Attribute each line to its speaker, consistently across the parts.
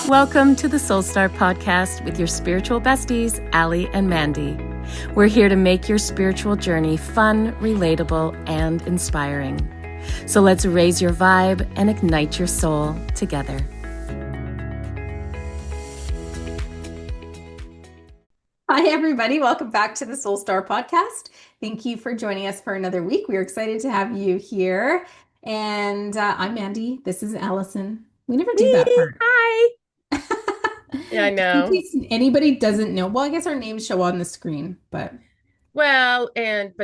Speaker 1: Welcome to the Soul Star Podcast with your spiritual besties, Allie and Mandy. We're here to make your spiritual journey fun, relatable, and inspiring. So let's raise your vibe and ignite your soul together.
Speaker 2: Hi, everybody. Welcome back to the Soul Star Podcast. Thank you for joining us for another week. We're excited to have you here. And I'm Mandy. This is Allison. We never do that part.
Speaker 1: Hi. Yeah, I know.
Speaker 2: In case anybody doesn't know, well, I guess our names show on the screen, but
Speaker 1: but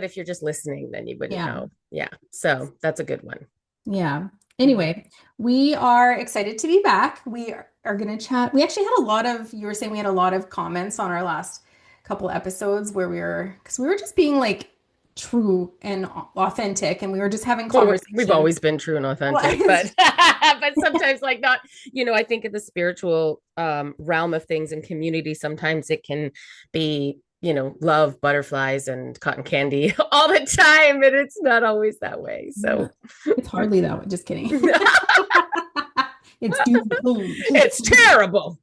Speaker 1: if you're just listening, then you wouldn't know. Yeah. So that's a good one.
Speaker 2: Yeah. Anyway, we are excited to be back. We are going to chat. We actually had you were saying we had a lot of comments on our last couple episodes where because we were just being like true and authentic, and we were just having conversations.
Speaker 1: We've always been true and authentic, but sometimes like not, I think in the spiritual realm of things and community, sometimes it can be, love, butterflies, and cotton candy all the time, and it's not always that way. So
Speaker 2: it's hardly that way. Just kidding. It's doom and gloom.
Speaker 1: It's terrible.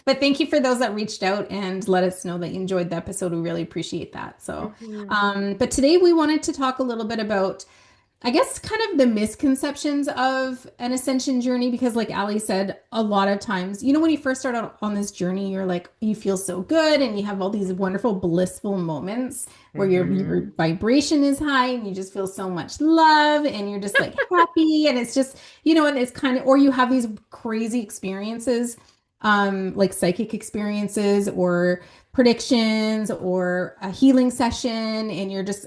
Speaker 2: But thank you for those that reached out and let us know that you enjoyed the episode. We really appreciate that. So, but today we wanted to talk a little bit about, I guess, kind of the misconceptions of an ascension journey, because like Allie said, a lot of times, when you first start out on this journey, you're like, you feel so good and you have all these wonderful, blissful moments where your vibration is high and you just feel so much love and you're just like happy. And it's just, and it's kind of, or you have these crazy experiences, like psychic experiences or predictions or a healing session, and you're just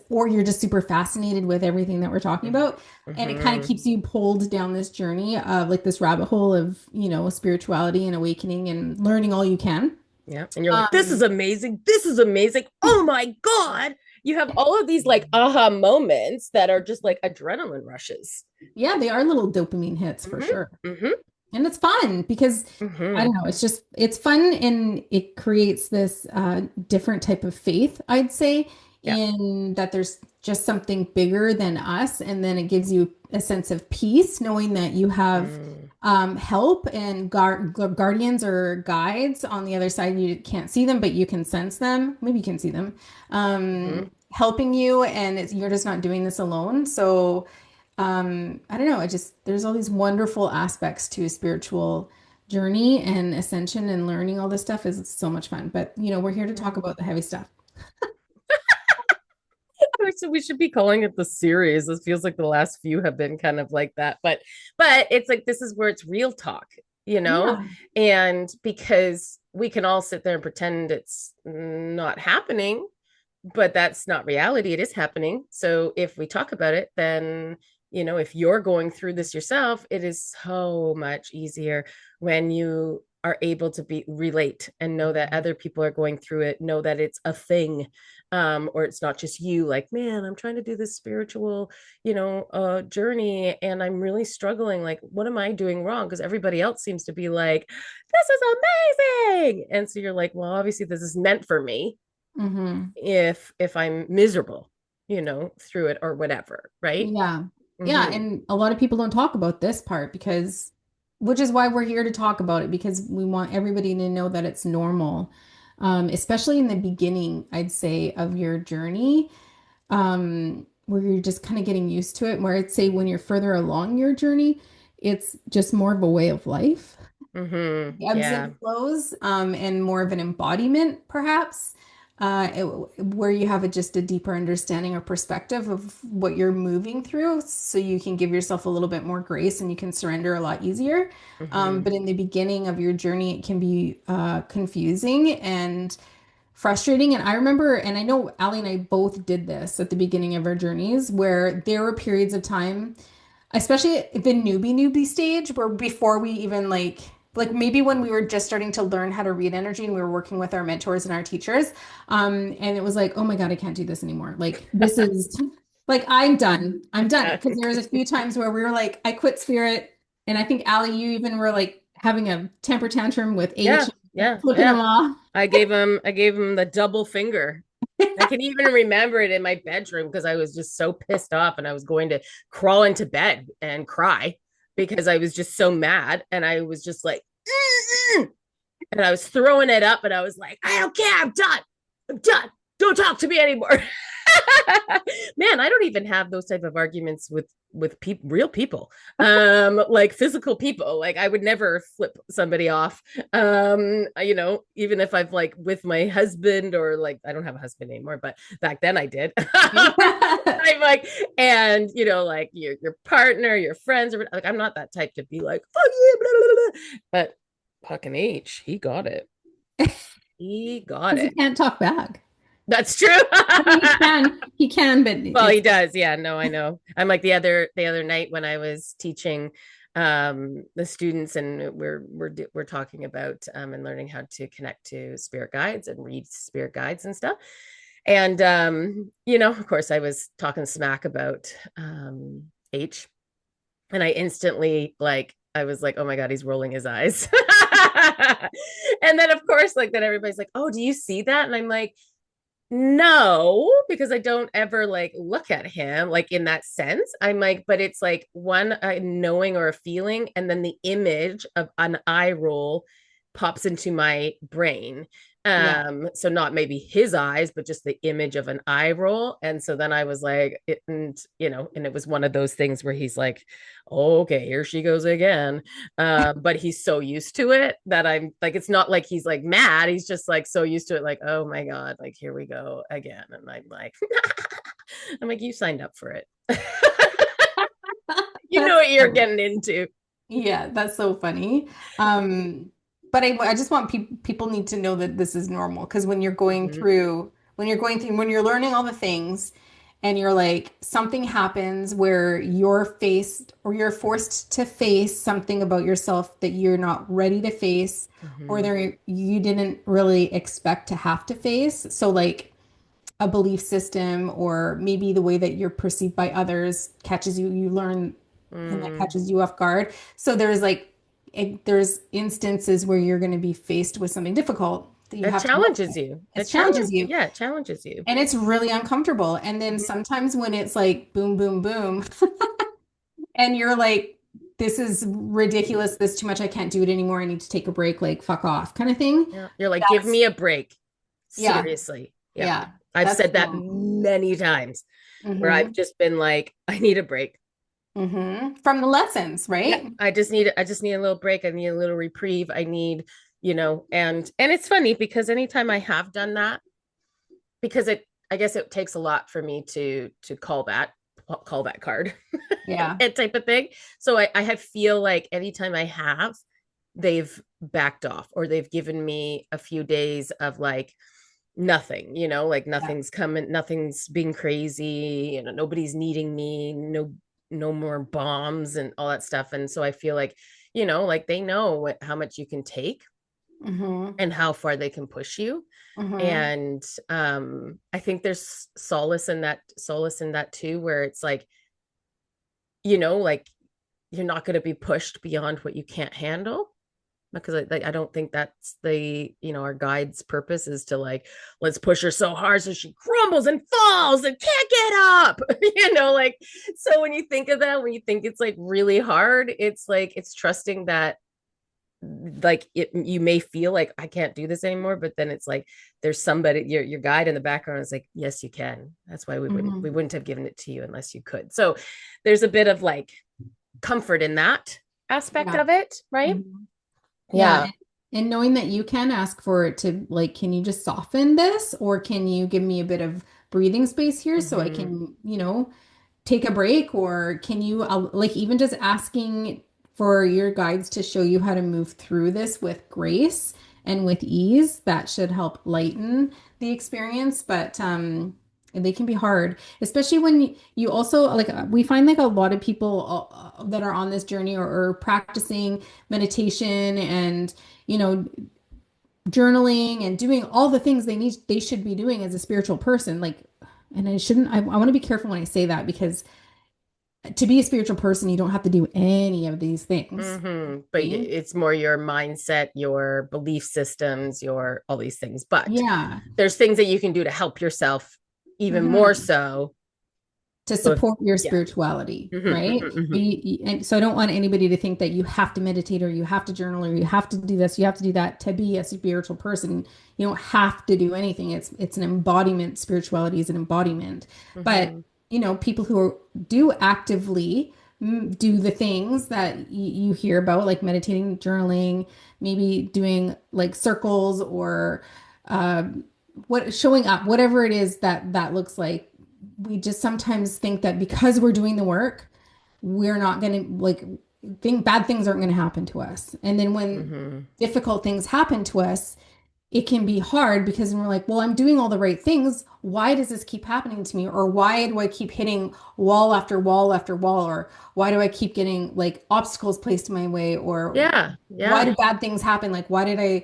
Speaker 2: super fascinated with everything that we're talking about. And it kind of keeps you pulled down this journey of like this rabbit hole of, spirituality and awakening and learning all you can.
Speaker 1: Yeah. And you're like, this is amazing. This is amazing. Oh my God. You have all of these like aha moments that are just like adrenaline rushes.
Speaker 2: Yeah, they are little dopamine hits for sure. And it's fun because I don't know, it's fun, and it creates this different type of faith, I'd say, in that there's just something bigger than us. And then it gives you a sense of peace, knowing that you have help and guardians or guides on the other side. You can't see them, but you can sense them. Maybe you can see them helping you, and you're just not doing this alone. So I don't know. There's all these wonderful aspects to a spiritual journey, and ascension and learning all this stuff is so much fun. But, we're here to talk about the heavy stuff.
Speaker 1: So we should be calling it the series. This feels like the last few have been kind of like that, but it's like, this is where it's real talk, and because we can all sit there and pretend it's not happening, but that's not reality. It is happening. So if we talk about it, then if you're going through this yourself, it is so much easier when you are able to relate and know that other people are going through it, know that it's a thing, or it's not just you, like, man, I'm trying to do this spiritual, journey, and I'm really struggling. Like, what am I doing wrong? Because everybody else seems to be like, this is amazing. And so you're like, well, obviously this is meant for me. If I'm miserable, through it or whatever. Right.
Speaker 2: Yeah. Yeah. And a lot of people don't talk about this part which is why we're here to talk about it, because we want everybody to know that it's normal, especially in the beginning, I'd say, of your journey, where you're just kind of getting used to it, where I'd say when you're further along your journey, it's just more of a way of life, ebbs and flows, and more of an embodiment, perhaps. Where you have just a deeper understanding or perspective of what you're moving through, so you can give yourself a little bit more grace and you can surrender a lot easier. But in the beginning of your journey, it can be confusing and frustrating. And I remember, and I know Allie and I both did this at the beginning of our journeys, where there were periods of time, especially the newbie stage, where before we even like maybe when we were just starting to learn how to read energy and we were working with our mentors and our teachers, and it was like, oh my God, I can't do this anymore. Like, this is like, I'm done. Because there was a few times where we were like, I quit spirit. And I think Allie, you even were like having a temper tantrum with H. Flipping them off.
Speaker 1: I gave him the double finger. I can even remember it in my bedroom because I was just so pissed off, and I was going to crawl into bed and cry because I was just so mad. And I was just like, and I was throwing it up and I was like, I don't care. I'm done. I'm done. Don't talk to me anymore. Man, I don't even have those type of arguments with real people, like physical people. Like I would never flip somebody off, even if I've like with my husband, or like I don't have a husband anymore, but back then I did. I'm like, and like your partner, your friends, or like I'm not that type to be like fuck you, blah, blah, blah. But fucking H, he got it. He got
Speaker 2: Because he
Speaker 1: it.
Speaker 2: can't talk back.
Speaker 1: That's true.
Speaker 2: I mean, he can, but
Speaker 1: Well, he
Speaker 2: it's
Speaker 1: does. Yeah, no, I know. I'm like the other night when I was teaching the students, and we're talking about and learning how to connect to spirit guides and read spirit guides and stuff. And of course I was talking smack about H, and I instantly like I was like, oh my God, he's rolling his eyes. And then of course, like then everybody's like, oh, do you see that? And I'm like, no, because I don't ever like look at him like in that sense. I'm like, but it's like one knowing or a feeling, and then the image of an eye roll pops into my brain.
Speaker 2: yeah.
Speaker 1: So not maybe his eyes, but just the image of an eye roll. And so then I was like, and it was one of those things where he's like, oh, okay, here she goes again. But he's so used to it that I'm like, it's not like he's like mad. He's just like so used to it, like, oh my God, like here we go again. And I'm like, I'm like, you signed up for it. You know
Speaker 2: That's
Speaker 1: what you're
Speaker 2: funny.
Speaker 1: getting into.
Speaker 2: Yeah, that's so funny. But I just want people need to know that this is normal because
Speaker 1: Mhm.
Speaker 2: when you're learning all the things and you're like something happens where you're faced or you're forced to face something about yourself that you're not ready to face or
Speaker 1: Mhm.
Speaker 2: there you didn't really expect to have to face. So like a belief system or maybe the way that you're perceived by others catches you, you learn and that
Speaker 1: Mm.
Speaker 2: catches you off guard. So there's like there's instances where you're going to be faced with something difficult that you
Speaker 1: It
Speaker 2: have to work
Speaker 1: challenges
Speaker 2: with.
Speaker 1: you.
Speaker 2: It challenges you
Speaker 1: Yeah, it challenges you.
Speaker 2: and it's really uncomfortable. And then
Speaker 1: Mhm.
Speaker 2: sometimes when it's like boom, boom, boom, and you're like, this is ridiculous, this too much, I can't do it anymore. I need to take a break, like fuck off kind of thing.
Speaker 1: Yeah. You're like, give
Speaker 2: That's
Speaker 1: me a break.
Speaker 2: yeah,
Speaker 1: Seriously. Yeah.
Speaker 2: yeah.
Speaker 1: I've
Speaker 2: That's
Speaker 1: said that many times where I've
Speaker 2: mm-hmm.
Speaker 1: just been like, I need a break.
Speaker 2: Mm-hmm. From the lessons,
Speaker 1: Yeah.
Speaker 2: right?
Speaker 1: I just need a little break. I need a little reprieve. I need, and it's funny because anytime I have done that, because I guess it takes a lot for me to call that card
Speaker 2: Yeah.
Speaker 1: and type of thing. So I have feel like anytime I have, they've backed off, or they've given me a few days of like nothing, like
Speaker 2: Yeah.
Speaker 1: nothing's coming, nothing's being crazy, nobody's needing me, no more bombs and all that stuff. And so I feel like, like they know how much you can take
Speaker 2: Mm-hmm.
Speaker 1: and how far they can push you.
Speaker 2: Mm-hmm.
Speaker 1: And I think there's solace in that too, where it's like, like you're not going to be pushed beyond what you can't handle, because I don't think that's our guide's purpose is to like, let's push her so hard so she crumbles and falls and can't get up. Like, so when you think of that, when you think it's like really hard, it's like it's trusting that like you may feel like I can't do this anymore, but then it's like there's somebody, your guide in the background is like, yes you can. That's why we wouldn't
Speaker 2: Mm-hmm.
Speaker 1: we wouldn't have given it to you unless you could. So there's a bit of like comfort in that aspect
Speaker 2: Yeah.
Speaker 1: of it, right?
Speaker 2: Mm-hmm. Yeah.
Speaker 1: Yeah.
Speaker 2: And knowing that you can ask for it to like, can you just soften this or can you give me a bit of breathing space here so I
Speaker 1: Mm-hmm.
Speaker 2: can, take a break or can you like even just asking for your guides to show you how to move through this with grace and with ease that should help lighten the experience but they can be hard especially when you also like we find like a lot of people that are on this journey or practicing meditation and you know journaling and doing all the things they should be doing as a spiritual person like and I want to be careful when I say that because to be a spiritual person, you don't have to do any of these things.
Speaker 1: But
Speaker 2: See?
Speaker 1: it's more your mindset, your belief systems, your all these things. But
Speaker 2: Yeah.
Speaker 1: there's things that you can do to help yourself even more
Speaker 2: Hmm.
Speaker 1: so
Speaker 2: to
Speaker 1: So if,
Speaker 2: support your
Speaker 1: yeah.
Speaker 2: spirituality, right?
Speaker 1: Mm-hmm.
Speaker 2: And so I don't want anybody to think that you have to meditate or you have to journal or you have to do this, you have to do that to be a spiritual person. You don't have to do anything. It's an embodiment. Spirituality is an embodiment. But
Speaker 1: Mm-hmm.
Speaker 2: people do actively do the things that you hear about, like meditating, journaling, maybe doing like circles or what showing up, whatever it is that looks like. We just sometimes think that because we're doing the work, we're not going to like think bad things aren't going to happen to us. And then when
Speaker 1: Mm-hmm.
Speaker 2: difficult things happen to us, it can be hard because we're like, well, I'm doing all the right things. Why does this keep happening to me? Or why do I keep hitting wall after wall after wall? Or why do I keep getting like obstacles placed in my way? Or
Speaker 1: Yeah.
Speaker 2: why
Speaker 1: Yeah.
Speaker 2: do bad things happen? Like, why did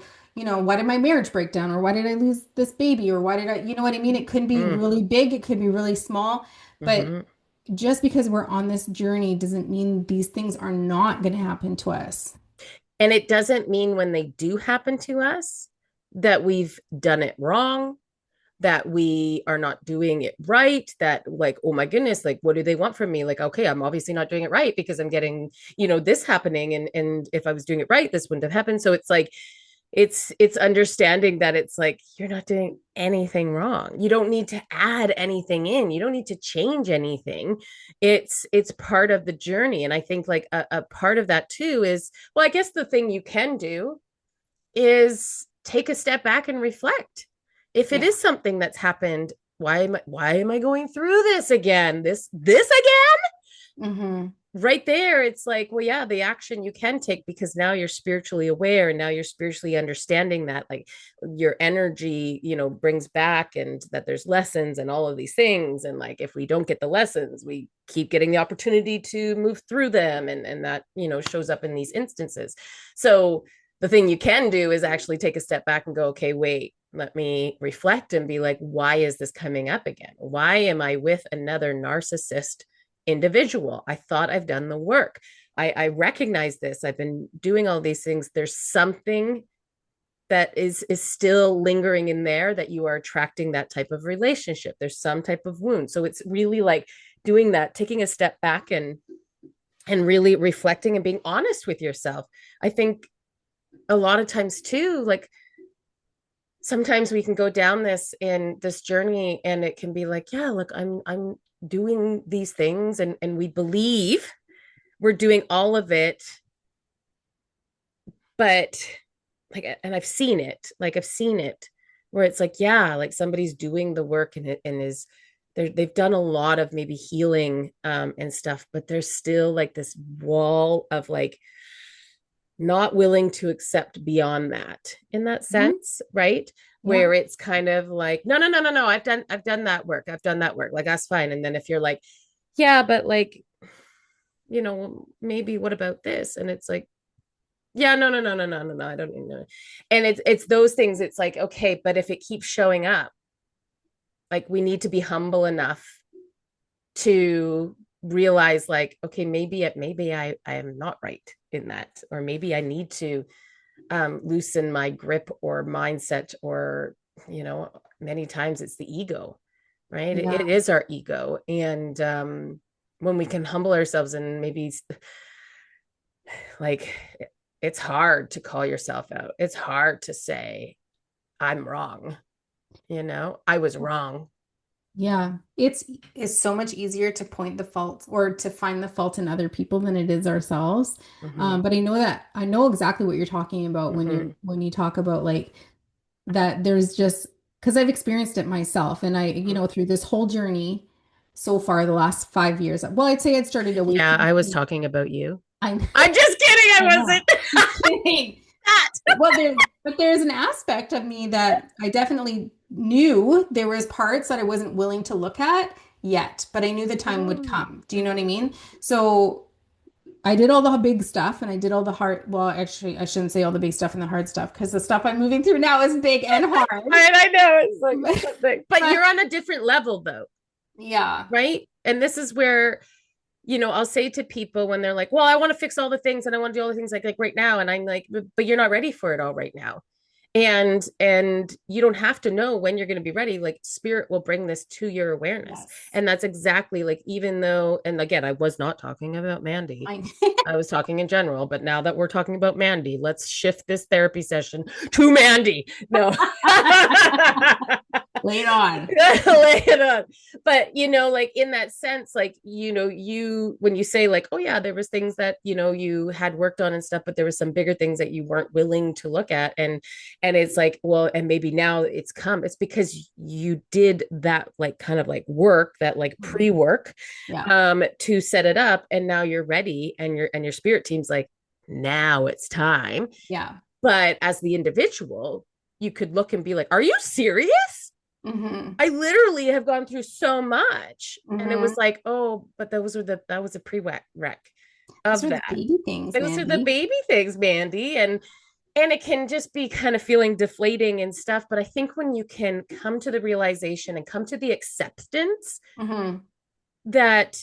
Speaker 2: my marriage break down? Or why did I lose this baby? Or why did you know what I mean? It could be
Speaker 1: Mm.
Speaker 2: really big, it could be really small. But
Speaker 1: Mm-hmm.
Speaker 2: just because we're on this journey doesn't mean these things are not going to happen to us.
Speaker 1: And it doesn't mean when they do happen to us that we've done it wrong, that we are not doing it right, that like, oh my goodness, like what do they want from me? Like, okay, I'm obviously not doing it right because I'm getting, this happening. And if I was doing it right, this wouldn't have happened. So it's like it's understanding that it's like you're not doing anything wrong. You don't need to add anything in. You don't need to change anything. It's part of the journey. And I think like a part of that too is, well, I guess the thing you can do is take a step back and reflect. If it
Speaker 2: Yeah.
Speaker 1: is something that's happened, why am I going through this again? This again?
Speaker 2: Hmm.
Speaker 1: Right there, it's like, well, yeah, the action you can take because now you're spiritually aware and now you're spiritually understanding that like your energy, brings back and that there's lessons and all of these things. And like if we don't get the lessons, we keep getting the opportunity to move through them. And that, shows up in these instances. So the thing you can do is actually take a step back and go, okay, wait, let me reflect and be like, why is this coming up again? Why am I with another narcissist individual? I thought I've done the work. I recognize this. I've been doing all these things. There's something that is still lingering in there that you are attracting that type of relationship. There's some type of wound. So it's really like doing that, taking a step back and really reflecting and being honest with yourself. I think a lot of times too, like sometimes we can go down this journey and it can be like, yeah, look, I'm doing these things and we believe we're doing all of it, but like, and I've seen it where it's like, yeah, like somebody's doing the work and is they've done a lot of maybe healing and stuff, but there's still like this wall of like not willing to accept beyond that in that
Speaker 2: Hmm.
Speaker 1: sense, right?
Speaker 2: Yeah.
Speaker 1: Where it's kind of like, no, no, no, no, no, I've done that work. I've done that work. Like that's fine. And then if you're like, yeah, but like, maybe what about this? And it's like, yeah, no, no, no, no, no, no, no, I don't even know. And it's those things. It's like, okay, but if it keeps showing up, like we need to be humble enough to realize like, okay, maybe I am not right in that, or maybe I need to loosen my grip or mindset, or many times it's the ego, right? It
Speaker 2: Yeah.
Speaker 1: is our ego. And when we can humble ourselves and maybe like it's hard to call yourself out, it's hard to say I'm wrong, I was wrong.
Speaker 2: Yeah, it's so much easier to point the fault or to find the fault in other people than it is ourselves.
Speaker 1: Mm-hmm.
Speaker 2: But I know exactly what you're talking about when
Speaker 1: Mm-hmm.
Speaker 2: you talk about like that there's just because I've experienced it myself and through this whole journey so far the last 5 years. Well, I'd say it started a week.
Speaker 1: Yeah, I was talking about you.
Speaker 2: I
Speaker 1: I'm just kidding, I
Speaker 2: I know.
Speaker 1: wasn't.
Speaker 2: I'm kidding.
Speaker 1: That.
Speaker 2: Well, there's an aspect of me that I definitely knew there was parts that I wasn't willing to look at yet, but I knew the time would
Speaker 1: Oh.
Speaker 2: come. Do you know what I mean? So I did all the big stuff and I did all the hard, well, actually, I shouldn't say all the big stuff and the hard stuff because the stuff I'm moving through now is big and hard.
Speaker 1: I know it's like,
Speaker 2: But,
Speaker 1: but
Speaker 2: but
Speaker 1: you're on a different level though,
Speaker 2: yeah.
Speaker 1: right? And this is where, I'll say to people when they're like, well, I want to fix all the things and I want to do all the things like right now. And I'm like, but you're not ready for it all right now. And you don't have to know when you're going to be ready. Like spirit will bring this to your awareness.
Speaker 2: Yes.
Speaker 1: And that's exactly like, even though, and again, I was not talking about Mandy,
Speaker 2: I
Speaker 1: I was talking in general, but now that we're talking about Mandy, let's shift this therapy session to Mandy. No.
Speaker 2: Lay it on.
Speaker 1: Lay it on. But like in that sense, like you when you say like, oh yeah, there was things that you had worked on and stuff, but there was some bigger things that you weren't willing to look at. And it's like, well, and maybe now it's because you did that like kind of like work, that like pre-work,
Speaker 2: Yeah.
Speaker 1: to set it up, and now you're ready, and your spirit team's like, now it's time.
Speaker 2: Yeah.
Speaker 1: But as the individual, you could look and be like, are you serious?
Speaker 2: Mm-hmm.
Speaker 1: I literally have gone through so much. And it
Speaker 2: Mm-hmm.
Speaker 1: was like, oh, but that was a pre-wreck
Speaker 2: Those
Speaker 1: of
Speaker 2: are the
Speaker 1: that.
Speaker 2: baby things,
Speaker 1: Those are the
Speaker 2: Mandy.
Speaker 1: baby things, Mandy. And it can just be kind of feeling deflating and stuff. But I think when you can come to the realization and come to the acceptance
Speaker 2: Mm-hmm.
Speaker 1: that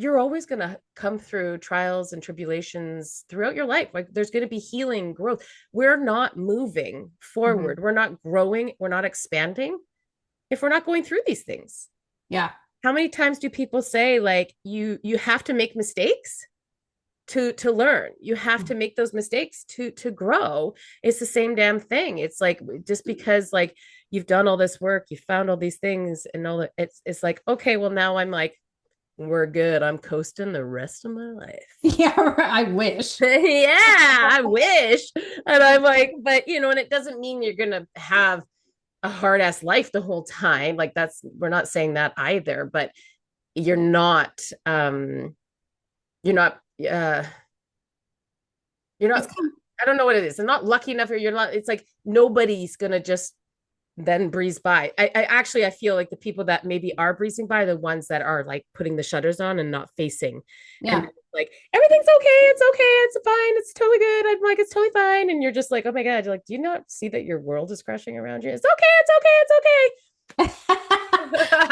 Speaker 1: you're always going to come through trials and tribulations throughout your life. Like there's going to be healing, growth. We're not moving
Speaker 2: Mm-hmm.
Speaker 1: forward. We're not growing. We're not expanding if we're not going through these things.
Speaker 2: Yeah.
Speaker 1: How many times do people say like you have to make mistakes to learn? You have to make those mistakes to grow. It's the same damn thing. It's like, just because like you've done all this work, you found all these things and all that, it's like, okay, well now I'm like, we're good. I'm coasting the rest of my life.
Speaker 2: Yeah, I wish.
Speaker 1: Yeah, I wish. And I'm like, but and it doesn't mean you're gonna have a hard ass life the whole time. Like we're not saying that either, but you're not you're not you're
Speaker 2: It's
Speaker 1: not
Speaker 2: kind
Speaker 1: I don't know what it is. I'm not lucky enough, or you're not, it's like nobody's gonna just then breeze by. I actually I feel like the people that maybe are breezing by are the ones that are like putting the shutters on and not facing, and
Speaker 2: yeah.
Speaker 1: like everything's okay, it's fine, it's totally good. I'm like, it's totally fine, and you're just like, oh my god, you're like, do you not see that your world is crashing around you? It's okay,
Speaker 2: I
Speaker 1: it's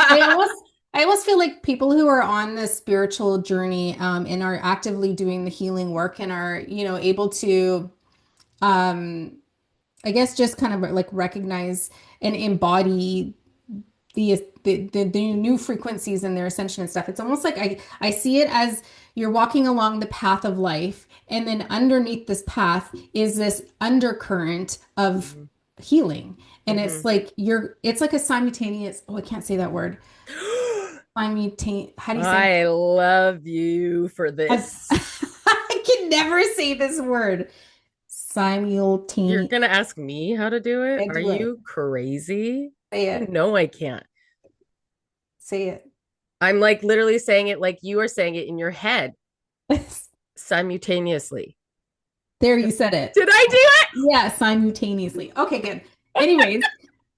Speaker 1: okay.
Speaker 2: almost I almost feel like people who are on this spiritual journey and are actively doing the healing work and are, able to um I guess just kind of like recognize and embody the new frequencies and their ascension and stuff. It's almost like I see it as you're walking along the path of life, and then underneath this path is this undercurrent of
Speaker 1: Mhm.
Speaker 2: healing. And it's
Speaker 1: Mhm.
Speaker 2: like it's like a simultaneous, oh, I can't say that word. Simultaneous, how do you say
Speaker 1: I love you for
Speaker 2: it?
Speaker 1: this.
Speaker 2: I can never say this word.
Speaker 1: You're
Speaker 2: Simultaneous.
Speaker 1: gonna ask me how to do it?
Speaker 2: I
Speaker 1: Are
Speaker 2: do it.
Speaker 1: you crazy?
Speaker 2: Say
Speaker 1: You
Speaker 2: it.
Speaker 1: know I can't.
Speaker 2: Say it.
Speaker 1: I'm like literally saying it like you are saying it in your head simultaneously.
Speaker 2: There, you said it.
Speaker 1: Did I do it?
Speaker 2: Yeah, simultaneously. Okay, good. Anyways,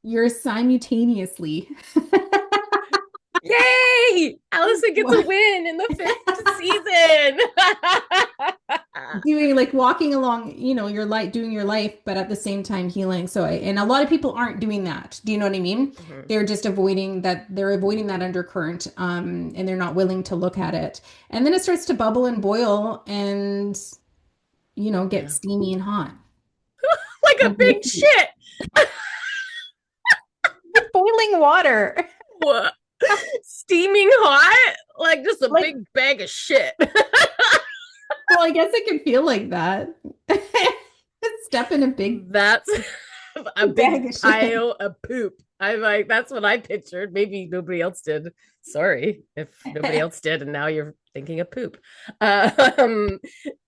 Speaker 2: you're simultaneously
Speaker 1: Yay! Allison gets a win in the fifth season.
Speaker 2: doing like walking along, your life, doing your life, but at the same time healing. So, and a lot of people aren't doing that. Do you know what I mean?
Speaker 1: Mhm.
Speaker 2: They're just avoiding that. They're avoiding that undercurrent, and they're not willing to look at it. And then it starts to bubble and boil, and get
Speaker 1: Yeah.
Speaker 2: steamy and hot.
Speaker 1: Like a
Speaker 2: Like
Speaker 1: big shit.
Speaker 2: boiling water.
Speaker 1: What? Steaming hot? Like just a
Speaker 2: Like,
Speaker 1: big bag of shit.
Speaker 2: well, I guess it can feel like that. Step in a big
Speaker 1: That's a
Speaker 2: bag
Speaker 1: big
Speaker 2: of shit.
Speaker 1: pile of poop. I'm like, that's what I pictured. Maybe nobody else did. Sorry if nobody else did, and now you're thinking of poop. Um,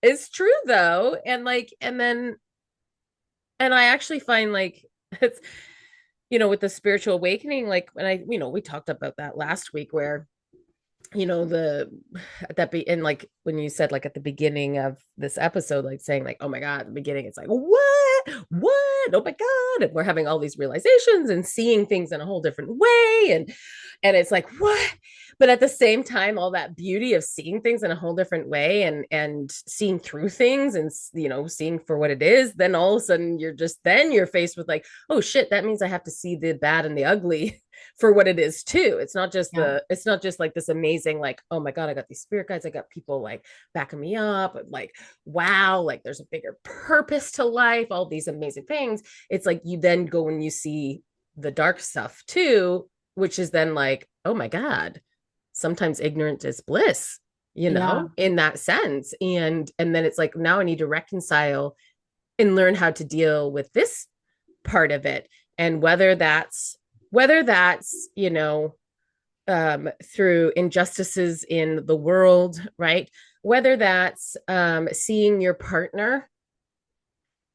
Speaker 1: it's true though, and like, and I actually find like it's with the spiritual awakening, like when we talked about that last week, where the at that be and like when you said like at the beginning of this episode, like saying like, oh my god, at the beginning it's like, what, oh my god, and we're having all these realizations and seeing things in a whole different way, and it's like, what? But at the same time, all that beauty of seeing things in a whole different way, and seeing through things, and seeing for what it is, then all of a sudden you're faced with like, oh shit, that means I have to see the bad and the ugly for what it is too.
Speaker 2: Yeah.
Speaker 1: It's not just like this amazing, like, oh my God, I got these spirit guides, I got people like backing me up, like, wow, like there's a bigger purpose to life, all these amazing things. It's like you then go and you see the dark stuff too, which is then like, oh my God, sometimes ignorant is bliss,
Speaker 2: Yeah.
Speaker 1: in that sense. And then it's like, now I need to reconcile and learn how to deal with this part of it. And whether that's through injustices in the world, right? Whether that's seeing your partner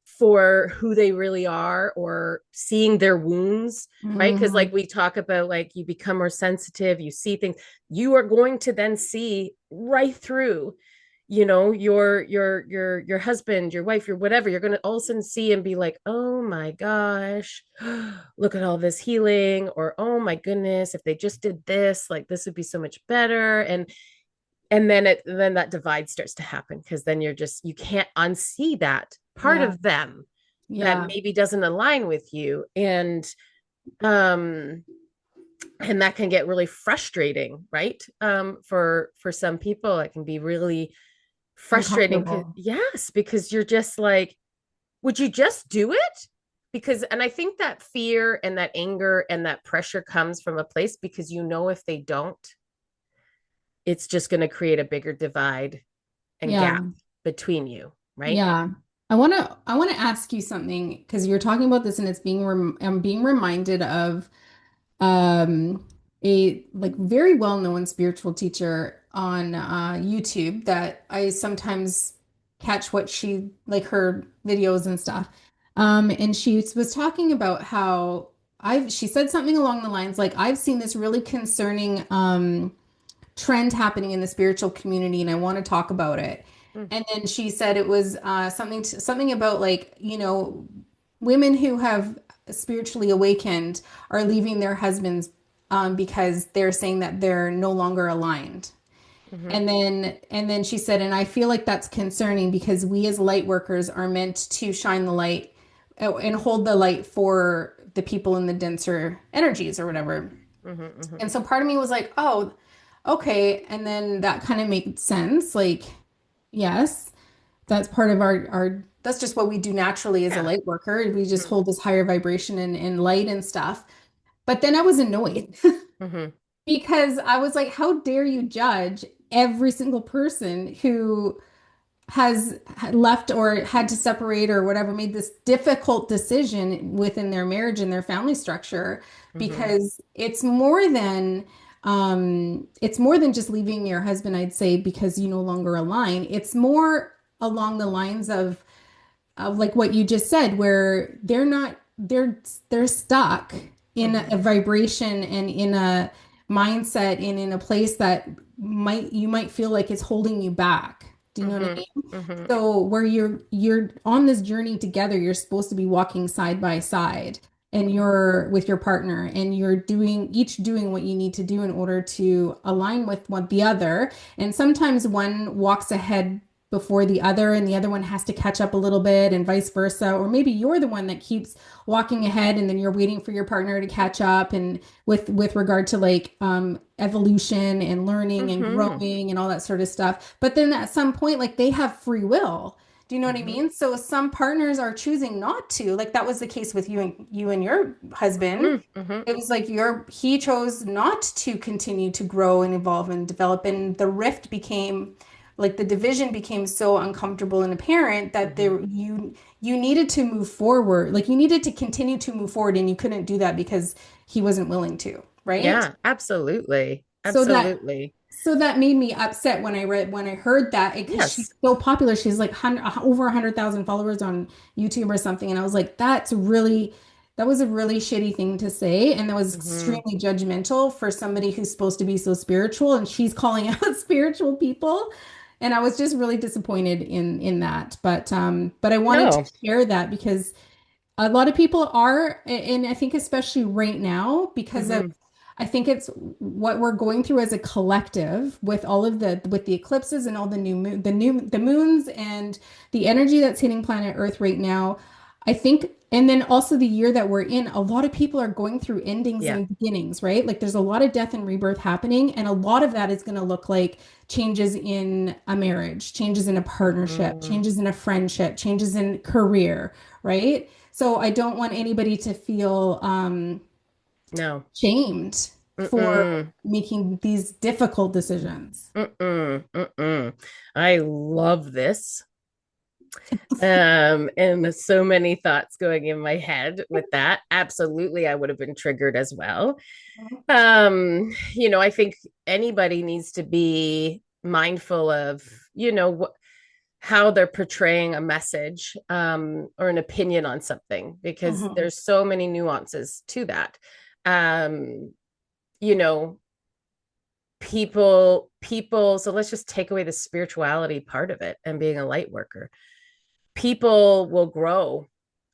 Speaker 1: for who they really are, or seeing their wounds, right? Because like
Speaker 2: Mhm.
Speaker 1: we talk about, like, you become more sensitive, you see things, you are going to then see right through, your husband, your wife, your whatever. You're going to all of a sudden see and be like, oh my gosh, look at all this healing, or oh my goodness, if they just did this, like this would be so much better. And then that divide starts to happen, because then you can't unsee that part
Speaker 2: Yeah.
Speaker 1: of them that
Speaker 2: Yeah.
Speaker 1: maybe doesn't align with you. Um and that can get really frustrating, right? For some people it can be really frustrating.
Speaker 2: Uncomfortable.
Speaker 1: Yes, because you're just like, would you just do it? Because, and I think that fear and that anger and that pressure comes from a place because, if they don't, it's just going to create a bigger divide and
Speaker 2: Yeah.
Speaker 1: gap between you, right?
Speaker 2: Yeah. I want to ask you something because you're talking about this and I'm being reminded of a like very well-known spiritual teacher on YouTube that I sometimes catch what she like her videos and stuff. And she was talking about how she said something along the lines like I've seen this really concerning trend happening in the spiritual community and I want to talk about it.
Speaker 1: Mm,
Speaker 2: And then she said it was something about like, women who have spiritually awakened are leaving their husbands because they're saying that they're no longer aligned.
Speaker 1: mhm,
Speaker 2: And then she said, and I feel like that's concerning because we as light workers are meant to shine the light and hold the light for the people in the denser energies or whatever.
Speaker 1: mhm, mhm.
Speaker 2: And so part of me was like, oh, okay. And then that kind of made sense. Like, yes, that's part of our that's just what we do naturally as a
Speaker 1: Yeah.
Speaker 2: light worker. We just
Speaker 1: Mhm,
Speaker 2: hold this higher vibration and light and stuff. But then I was annoyed
Speaker 1: mhm,
Speaker 2: because I was like, how dare you judge every single person who has left or had to separate or whatever, made this difficult decision within their marriage and their family structure
Speaker 1: mhm,
Speaker 2: because it's more than just leaving your husband, I'd say, because you no longer align. It's more along the lines of like what you just said, where they're stuck in
Speaker 1: mhm,
Speaker 2: a vibration and in a mindset and in a place that you might feel like it's holding you back. Do you know what I
Speaker 1: mhm,
Speaker 2: mean?
Speaker 1: mhm,
Speaker 2: So where you're on this journey together, you're supposed to be walking side by side and
Speaker 1: mhm,
Speaker 2: you're with your partner and you're doing what you need to do in order to align with one the other. And sometimes one walks ahead before the other and the other one has to catch up a little bit and vice versa. Or maybe you're the one that keeps walking ahead and then you're waiting for your partner to catch up and with regard to like evolution and learning and
Speaker 1: mhm,
Speaker 2: growing and all that sort of stuff. But then at some point, like they have free will. Do you know what I
Speaker 1: mhm,
Speaker 2: mean? So some partners are choosing not to. Like that was the case with you and your husband.
Speaker 1: mhm, mhm,
Speaker 2: It was like he chose not to continue to grow and evolve and develop, and the rift became like the division became so uncomfortable and apparent that
Speaker 1: mhm.
Speaker 2: you needed to move forward. Like you needed to continue to move forward, and you couldn't do that because he wasn't willing to, right?
Speaker 1: Yeah, absolutely.
Speaker 2: So that
Speaker 1: Absolutely.
Speaker 2: so that made me upset when I heard that because she's
Speaker 1: Yes.
Speaker 2: so popular. She's like over 100,000 followers on YouTube or something, and I was like, that was a really shitty thing to say, and that was
Speaker 1: Mhm,
Speaker 2: extremely judgmental for somebody who's supposed to be so spiritual, and she's calling out spiritual people, and I was just really disappointed in that. But I wanted to
Speaker 1: no.
Speaker 2: share that because a lot of people are, and I think especially right now, because of
Speaker 1: Mhm,
Speaker 2: I think it's what we're going through as a collective with all of with the eclipses and all the new moons and the energy that's hitting planet Earth right now. I think, and then also the year that we're in, a lot of people are going through endings
Speaker 1: Yeah.
Speaker 2: and beginnings, right? Like there's a lot of death and rebirth happening, and a lot of that is going to look like changes in a marriage, changes in a partnership,
Speaker 1: Mm,
Speaker 2: changes in a friendship, changes in career, right? So I don't want anybody to feel
Speaker 1: no.
Speaker 2: shamed for
Speaker 1: Mm-mm.
Speaker 2: making these difficult decisions.
Speaker 1: Mm-mm. Mm-mm. I love this. And so many thoughts going in my head with that. Absolutely, I would have been triggered as well. I think anybody needs to be mindful of, how they're portraying a message, or an opinion on something, because
Speaker 2: Mhm.
Speaker 1: there's so many nuances to that. Um, you know, people, so let's just take away the spirituality part of it and being a light worker. People will grow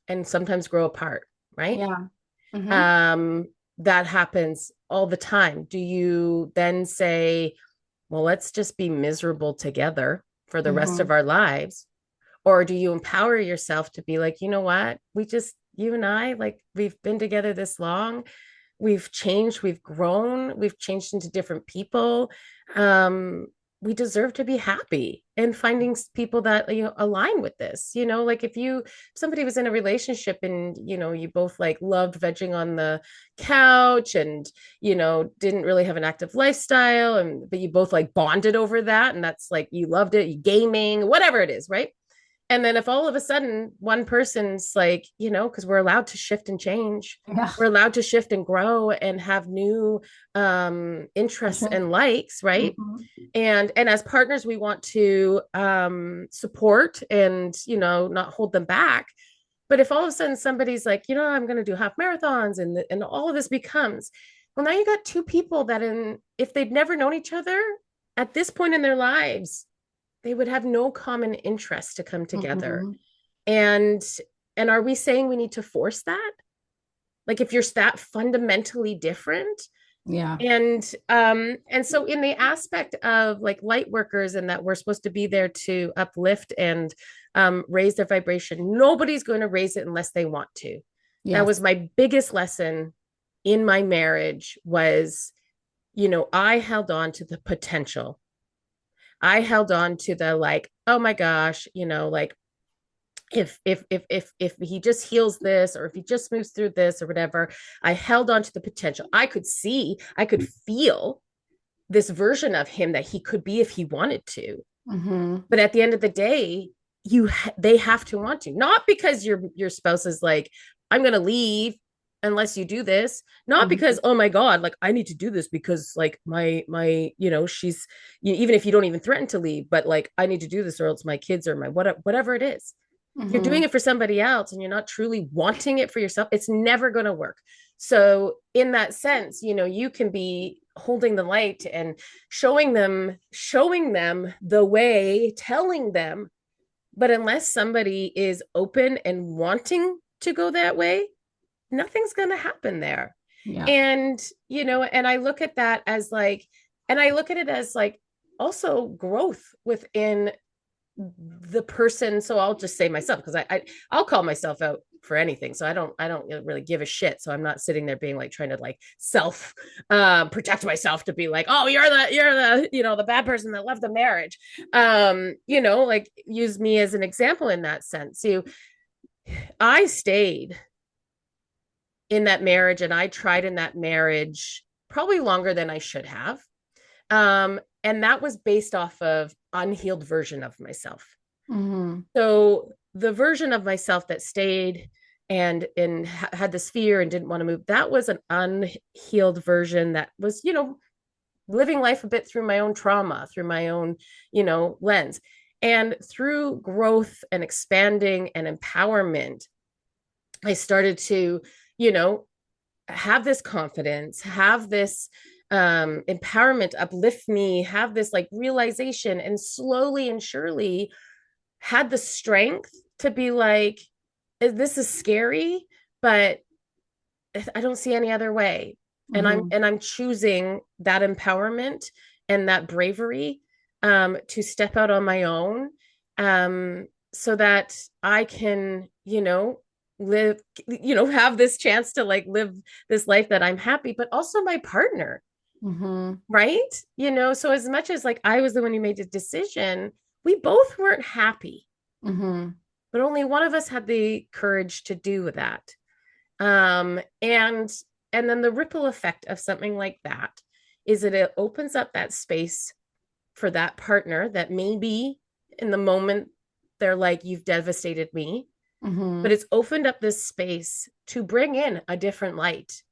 Speaker 1: and sometimes grow apart, right?
Speaker 2: Yeah. Hmm.
Speaker 1: Um, that happens all the time. Do you then say, well, let's just be miserable together for the rest of
Speaker 2: Hmm.
Speaker 1: our lives? Or do you empower yourself to be like, you know what? You and I, like, we've been together this long. We've changed, we've grown, we've changed into different people. Um, we deserve to be happy and finding people that align with this. Like if somebody was in a relationship and you both like loved vegging on the couch and didn't really have an active lifestyle, and but you both like bonded over that, and that's like you loved it, you gaming, whatever it is, right? And then if all of a sudden one person's like, because we're allowed to shift and change,
Speaker 2: Yeah.
Speaker 1: we're allowed to shift and grow and have new
Speaker 2: For
Speaker 1: interests
Speaker 2: sure.
Speaker 1: and likes, right?
Speaker 2: Hmm.
Speaker 1: And as partners, we want to support and not hold them back. But if all of a sudden somebody's like, I'm going to do half marathons, and all of this becomes, well, now you got two people that if they'd never known each other at this point in their lives, they would have no common interest to come together.
Speaker 2: Hmm.
Speaker 1: And and are we saying we need to force that? Like if you're that fundamentally different?
Speaker 2: Yeah.
Speaker 1: And so in the aspect of like light workers, and that we're supposed to be there to uplift and raise their vibration, nobody's going to raise it unless they want to. That was
Speaker 2: Yes.
Speaker 1: my biggest lesson in my marriage was, I held on to the potential. I held on to the like, oh my gosh, like if he just heals this, or if he just moves through this or whatever. I held on to the potential. I could feel this version of him that he could be if he wanted to.
Speaker 2: Hmm.
Speaker 1: But at the end of the day, they have to want to, not because your spouse is like, I'm going to leave unless you do this, not
Speaker 2: Hmm.
Speaker 1: because, oh my god, like I need to do this because like my she's, even if you don't even threaten to leave, but like I need to do this or else my kids or my whatever it is. You're doing
Speaker 2: Hmm.
Speaker 1: it for somebody else and you're not truly wanting it for yourself. It's never going to work. So in that sense, you can be holding the light and showing them the way, telling them, but unless somebody is open and wanting to go that way, nothing's going to happen there.
Speaker 2: Yeah.
Speaker 1: And I look at that as like, and I look at it as like also growth within the person. So I'll just say myself, because I'll call myself out for anything. So I don't really give a shit. So I'm not sitting there being like trying to like self protect myself to be like, oh, you're the the bad person that left the marriage. Like use me as an example in that sense. So I stayed in that marriage and I tried in that marriage probably longer than I should have. And that was based off of unhealed version of myself.
Speaker 2: Hmm.
Speaker 1: So the version of myself that stayed and had this fear and didn't want to move, that was an unhealed version that was, living life a bit through my own trauma, through my own, lens. And through growth and expanding and empowerment, I started to, you know, have this confidence, have this empowerment uplift me, have this like realization, and slowly and surely had the strength to be like, this is scary, but I don't see any other way. And I'm
Speaker 2: Hmm.
Speaker 1: and I'm choosing that empowerment and that bravery to step out on my own, so that I can, live, have this chance to like live this life that I'm happy, but also my partner,
Speaker 2: Mm-hmm.
Speaker 1: right? So as much as like I was the one who made the decision, we both weren't happy,
Speaker 2: Mm-hmm.
Speaker 1: but only one of us had the courage to do that. And then the ripple effect of something like that is that it opens up that space for that partner that maybe in the moment they're like, you've devastated me, but
Speaker 2: Mm-hmm.
Speaker 1: it's opened up this space to bring in a different light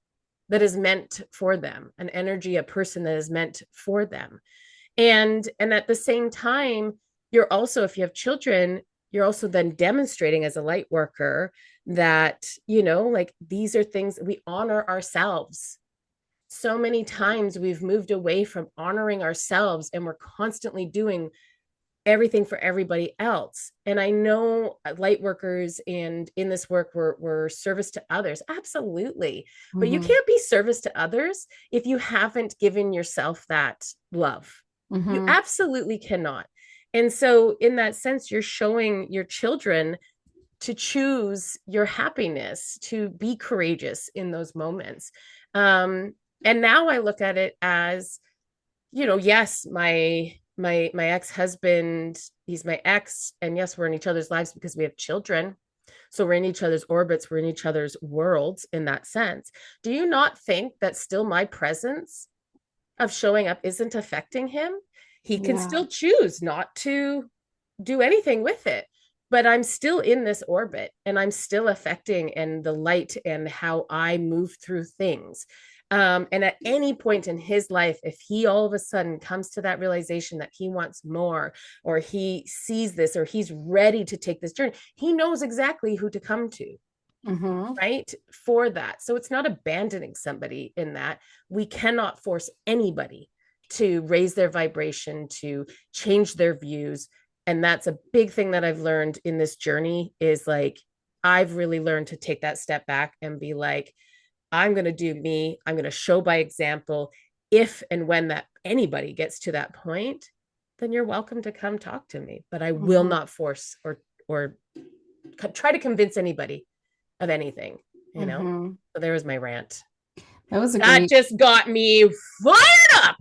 Speaker 1: that is meant for them, an energy, a person that is meant for them. And at the same time, you're also, if you have children, you're also then demonstrating as a light worker that, like these are things we honor ourselves. So many times we've moved away from honoring ourselves and we're constantly doing everything for everybody else. And I know light workers and in this work we're service to others. Absolutely. But you
Speaker 2: Mm-hmm.
Speaker 1: can't be service to others if you haven't given yourself that love. You
Speaker 2: Mm-hmm.
Speaker 1: absolutely cannot. And so in that sense, you're showing your children to choose your happiness, to be courageous in those moments. And now I look at it as, yes, my ex-husband, he's my ex, and yes, we're in each other's lives because we have children. So we're in each other's orbits, we're in each other's worlds in that sense. Do you not think that still my presence of showing up isn't affecting him? He can
Speaker 2: Yeah.
Speaker 1: still choose not to do anything with it, but I'm still in this orbit and I'm still affecting and the light and how I move through things. And at any point in his life, if he all of a sudden comes to that realization that he wants more, or he sees this, or he's ready to take this journey, he knows exactly who to come to,
Speaker 2: Mm-hmm.
Speaker 1: right? For that. So it's not abandoning somebody in that. We cannot force anybody to raise their vibration, to change their views. And that's a big thing that I've learned in this journey is like, I've really learned to take that step back and be like, I'm going to do me. I'm going to show by example. If and when that anybody gets to that point, then you're welcome to come talk to me. But I will
Speaker 2: Mm-hmm.
Speaker 1: not force or try to convince anybody of anything.
Speaker 2: Mm-hmm.
Speaker 1: So there was my rant.
Speaker 2: That was a
Speaker 1: That
Speaker 2: great.
Speaker 1: just got me fired up.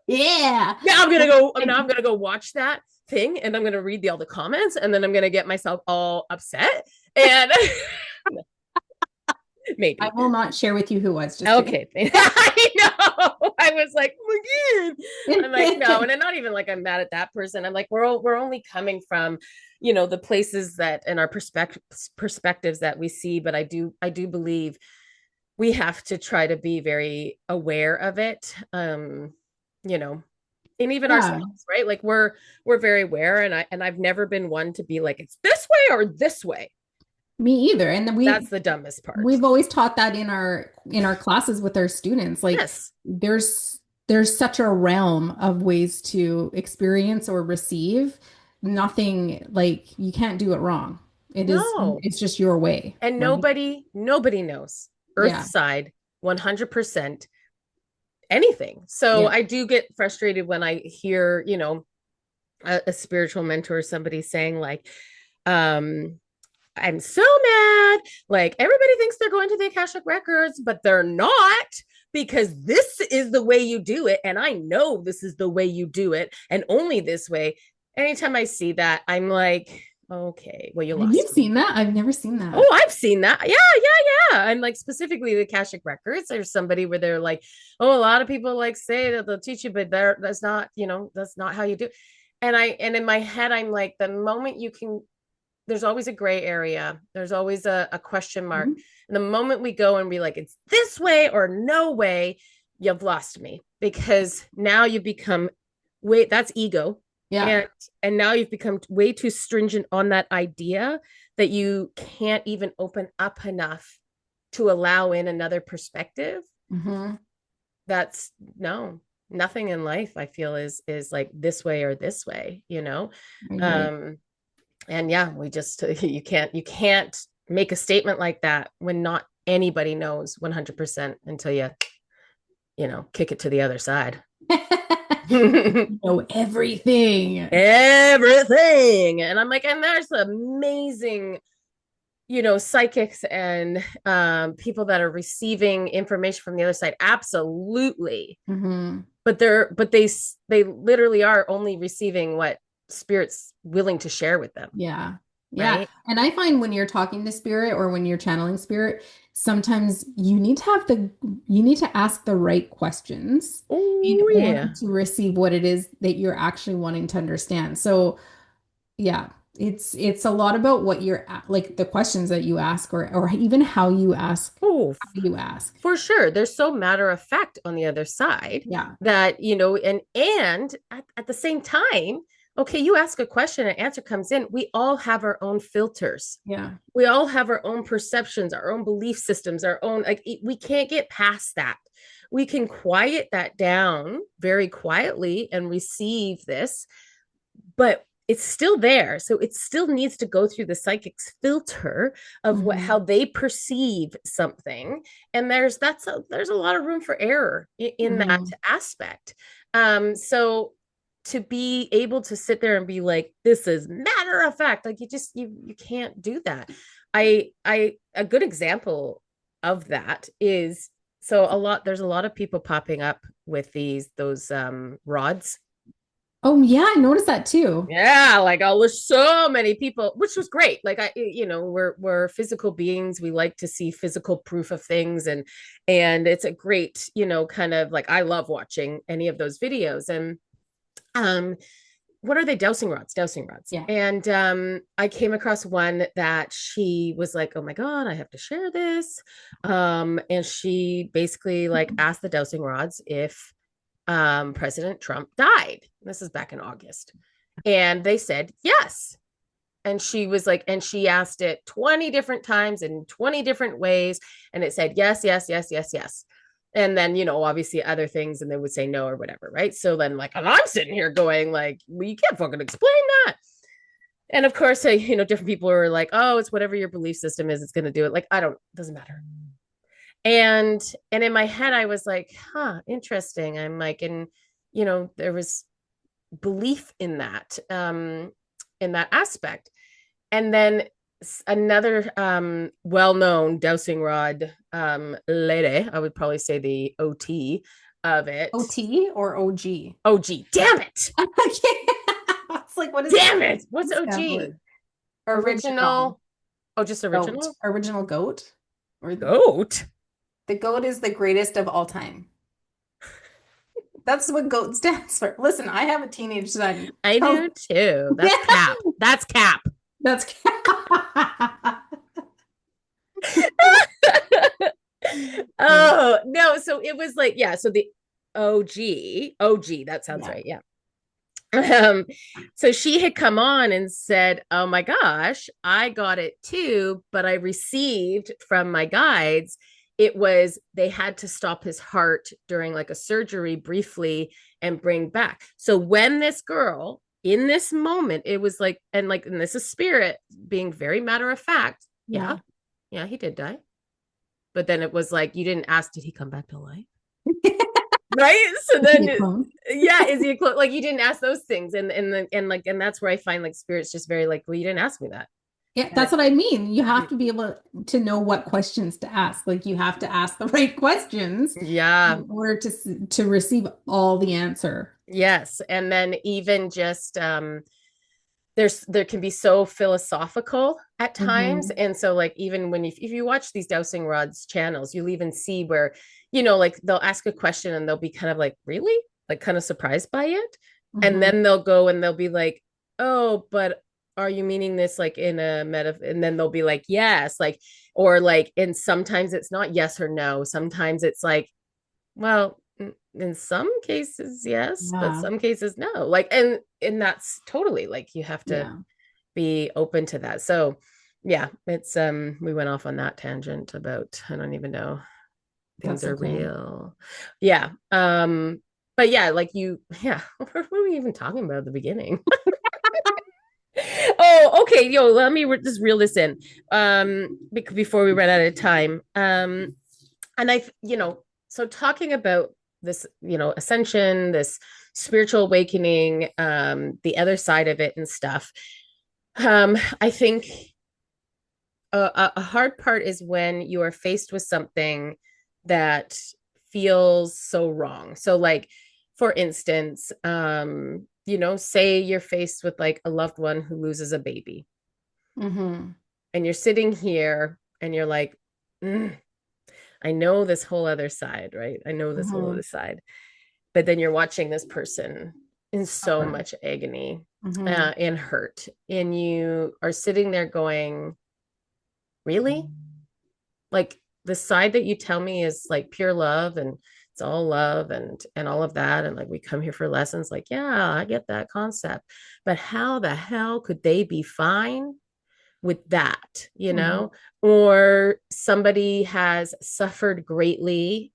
Speaker 2: Yeah.
Speaker 1: Now I'm gonna
Speaker 2: Well,
Speaker 1: go. Now I'm gonna go watch that thing, and I'm gonna read all the comments, and then I'm gonna get myself all upset. And
Speaker 2: I
Speaker 1: maybe.
Speaker 2: will not share with you who was. Just kidding.
Speaker 1: Okay. I know. I was like, oh my God. I'm like, no, and I'm not even like I'm mad at that person. I'm like, we're only coming from, the places that and our perspectives that we see. But I do believe we have to try to be very aware of it. You know, and even
Speaker 2: Yeah,
Speaker 1: ourselves, right? Like we're very aware, and I've never been one to be like, it's this way or this way.
Speaker 2: me either. And then
Speaker 1: That's the dumbest part.
Speaker 2: we've always taught that in our classes with our students. Like
Speaker 1: Yes.
Speaker 2: there's such a realm of ways to experience or receive. Nothing like you can't do it wrong.
Speaker 1: No.
Speaker 2: It's just your way,
Speaker 1: And
Speaker 2: right?
Speaker 1: nobody knows earth
Speaker 2: Yeah.
Speaker 1: side 100% anything. So
Speaker 2: Yeah.
Speaker 1: I do get frustrated when I hear, a spiritual mentor, somebody saying like, um, I'm so mad. Like everybody thinks they're going to the Akashic records, but they're not, because this is the way you do it. And I know this is the way you do it, and only this way. Anytime I see that, I'm like, okay, well, you
Speaker 2: Have you
Speaker 1: lost me.
Speaker 2: seen that? I've never seen
Speaker 1: Oh,
Speaker 2: that.
Speaker 1: I've seen that. Yeah, yeah, yeah. And like specifically the Akashic records, there's somebody where they're like, oh, a lot of people like say that they'll teach you, but that's not, that's not how you do it. And in my head, I'm like, the moment you can, there's always a gray area. There's always a question mark.
Speaker 2: Mhm.
Speaker 1: And the moment we go and be like, it's this way or no way, you've lost me, because now you've become, wait, that's ego.
Speaker 2: Yeah.
Speaker 1: And now you've become way too stringent on that idea that you can't even open up enough to allow in another perspective.
Speaker 2: Hmm.
Speaker 1: That's no, nothing in life I feel is like this way or this way.
Speaker 2: I agree.
Speaker 1: um and yeah, we just you can't make a statement like that when not anybody knows 100% until you kick it to the other side.
Speaker 2: Know everything.
Speaker 1: Everything. And I'm like, and there's amazing psychics and people that are receiving information from the other side, absolutely.
Speaker 2: Mm-hmm.
Speaker 1: But they literally are only receiving what spirit's willing to share with them,
Speaker 2: Yeah. Yeah.
Speaker 1: right?
Speaker 2: And I find when you're talking to spirit or when you're channeling spirit, sometimes you need to ask the right questions in
Speaker 1: Oh
Speaker 2: order
Speaker 1: yeah.
Speaker 2: to receive what it is that you're actually wanting to understand. So, yeah, it's a lot about what like the questions that you ask or even
Speaker 1: Oh,
Speaker 2: how you ask.
Speaker 1: for sure. They're so matter of fact on the other side
Speaker 2: Yeah.
Speaker 1: that, and at the same time, okay, you ask a question, an answer comes in. We all have our own filters.
Speaker 2: Yeah.
Speaker 1: We all have our own perceptions, our own belief systems, our own, like, we can't get past that. We can quiet that down very quietly and receive this, but it's still there. So it still needs to go through the psychic's filter of how
Speaker 2: Hmm.
Speaker 1: they perceive something. And there's a lot of room for error in that
Speaker 2: Hmm.
Speaker 1: aspect. So to be able to sit there and be like, this is matter of fact, like you can't do that. I a good example of that is, there's a lot of people popping up with those rods.
Speaker 2: Oh yeah, I noticed that too.
Speaker 1: Yeah, like, oh, there's so many people, which was great. Like, we're physical beings. We like to see physical proof of things, and it's a great, kind of like, I love watching any of those videos. And um what are they? Dowsing rods.
Speaker 2: Yeah.
Speaker 1: And I came across one that she was like, oh my God, I have to share this. And she basically like asked the dowsing rods if President Trump died. This is back in August. And they said yes. And she was like, and she asked it 20 different times in 20 different ways. And it said yes, yes, yes, yes, yes. And then, obviously other things, and they would say no or whatever. Right. So then, like, and I'm sitting here going, like, well, you can't fucking explain that. And of course, different people are like, oh, it's whatever your belief system is, it's going to do it. Like, doesn't matter. And in my head, I was like, huh, interesting. I'm like, and, there was belief in that aspect. And then another well-known dowsing rod lady, I would probably say the OT of it.
Speaker 2: OT or OG?
Speaker 1: OG, damn it.
Speaker 2: Okay. It's like, what is
Speaker 1: Damn it. What's
Speaker 2: that
Speaker 1: OG?
Speaker 2: word? Original.
Speaker 1: Original. Oh, just
Speaker 2: Goat.
Speaker 1: original?
Speaker 2: Original goat? Or
Speaker 1: Goat.
Speaker 2: the goat is the greatest of all time. That's what GOAT stands for. Listen, I have a teenage son.
Speaker 1: I do too. That's cap. That's cap.
Speaker 2: That's
Speaker 1: Oh, no. So it was like, yeah. So the OG, that sounds
Speaker 2: yeah.
Speaker 1: right. Yeah. Um, so she had come on and said, oh my gosh, I got it too, but I received from my guides, it was they had to stop his heart during like a surgery briefly and bring back. So when this girl in this moment, it was like, and this is spirit being very matter of fact. Yeah,
Speaker 2: Yeah.
Speaker 1: yeah, he did die. But then it was like, you didn't ask, did he come back to life? Right. So
Speaker 2: Is he
Speaker 1: then,
Speaker 2: a clone?
Speaker 1: yeah, is he a clone? Like, you didn't ask those things. And that's where I find like spirits just very like, well, you didn't ask me that.
Speaker 2: Yeah,
Speaker 1: And
Speaker 2: that's what I mean. You have to be able to know what questions to ask. Like you have to ask the right questions
Speaker 1: yeah.
Speaker 2: in order to receive all the answer.
Speaker 1: Yes. And then even just there can be so philosophical at times.
Speaker 2: Hmm.
Speaker 1: And so like, even when if you watch these dowsing rods channels, you'll even see where, like, they'll ask a question and they'll be kind of like, really? Like, kind of surprised by it. And
Speaker 2: Hmm.
Speaker 1: then they'll go and they'll be like, oh, but are you meaning this like in a and then they'll be like, yes, like, or like, and sometimes it's not yes or no. Sometimes it's like, well, in some cases yes, but
Speaker 2: Yeah.
Speaker 1: some cases no. Like, and that's totally like, you have to
Speaker 2: Yeah.
Speaker 1: be open to that. So yeah, it's we went off on that tangent about, I don't even know, things
Speaker 2: That's
Speaker 1: are
Speaker 2: okay.
Speaker 1: real. Yeah. But yeah, like, yeah, what were we even talking about at the beginning? Oh, okay, yo, let me just reel this in before we run out of time. And so talking about this, ascension, this spiritual awakening, the other side of it and stuff. I think a hard part is when you are faced with something that feels so wrong. So like for instance, say you're faced with like a loved one who loses a baby
Speaker 2: Mm-hmm.
Speaker 1: and you're sitting here and you're like, mm, I know this whole other side, right? I know this whole
Speaker 2: Mm-hmm.
Speaker 1: other side. But then you're watching this person in so
Speaker 2: Suffer.
Speaker 1: much agony
Speaker 2: Mm-hmm.
Speaker 1: and hurt. And you are sitting there going, really? Like the side that you tell me is like pure love and it's all love and all of that and like we come here for lessons, like yeah, I get that concept, but how the hell could they be fine with that,
Speaker 2: Mm-hmm.
Speaker 1: or somebody has suffered greatly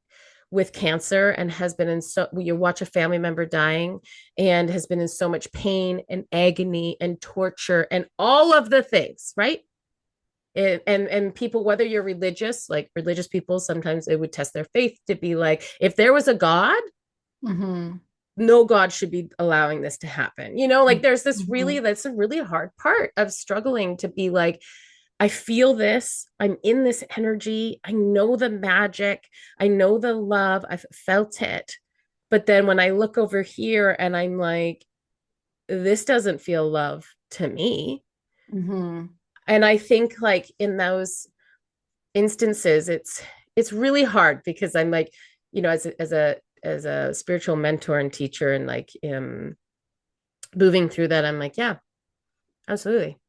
Speaker 1: with cancer and has been in so you watch a family member dying and has been in so much pain and agony and torture and all of the things, right? And people, whether you're religious, like religious people, sometimes they would test their faith to be like, if there was a God,
Speaker 2: Mm-hmm.
Speaker 1: no God should be allowing this to happen. Like there's this
Speaker 2: Mm-hmm.
Speaker 1: really, that's a really hard part of struggling to be like, I feel this, I'm in this energy, I know the magic, I know the love, I've felt it. But then when I look over here and I'm like, this doesn't feel love to me.
Speaker 2: Mm-hmm.
Speaker 1: And I think like in those instances it's really hard because I'm like, as a spiritual mentor and teacher and like moving through that, I'm like, yeah, absolutely,